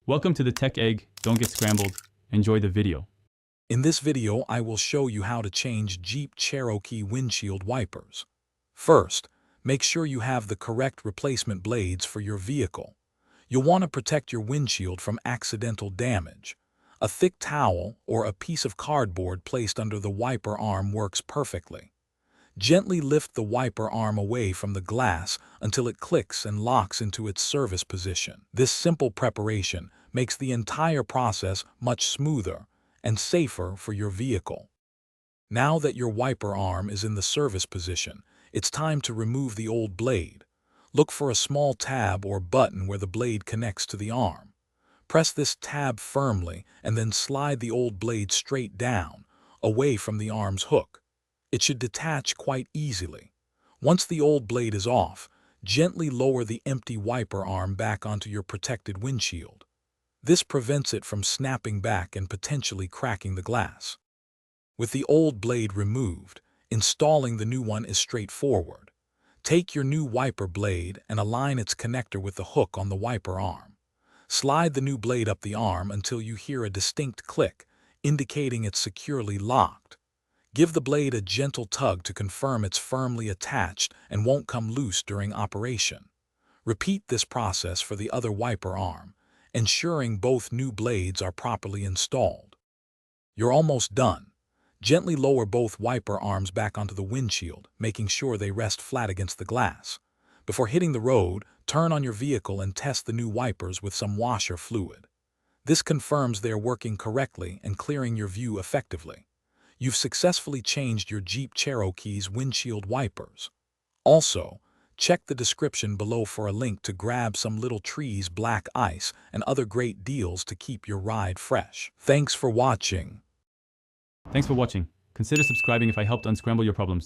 Welcome to the Tech Egg. Don't get scrambled. Enjoy the video. In this video, I will show you how to change Jeep Cherokee windshield wipers. First, make sure you have the correct replacement blades for your vehicle. You'll want to protect your windshield from accidental damage. A thick towel or a piece of cardboard placed under the wiper arm works perfectly. Gently lift the wiper arm away from the glass until it clicks and locks into its service position. This simple preparation makes the entire process much smoother and safer for your vehicle. Now that your wiper arm is in the service position, it's time to remove the old blade. Look for a small tab or button where the blade connects to the arm. Press this tab firmly and then slide the old blade straight down, away from the arm's hook. It should detach quite easily. Once the old blade is off, gently lower the empty wiper arm back onto your protected windshield. This prevents it from snapping back and potentially cracking the glass. With the old blade removed, installing the new one is straightforward. Take your new wiper blade and align its connector with the hook on the wiper arm. Slide the new blade up the arm until you hear a distinct click, indicating it's securely locked. Give the blade a gentle tug to confirm it's firmly attached and won't come loose during operation. Repeat this process for the other wiper arm, ensuring both new blades are properly installed. You're almost done. Gently lower both wiper arms back onto the windshield, making sure they rest flat against the glass. Before hitting the road, turn on your vehicle and test the new wipers with some washer fluid. This confirms they are working correctly and clearing your view effectively. You've successfully changed your Jeep Cherokee's windshield wipers. Also, check the description below for a link to grab some Little Trees black ice and other great deals to keep your ride fresh. Thanks for watching. Thanks for watching. Consider subscribing if I helped unscramble your problems.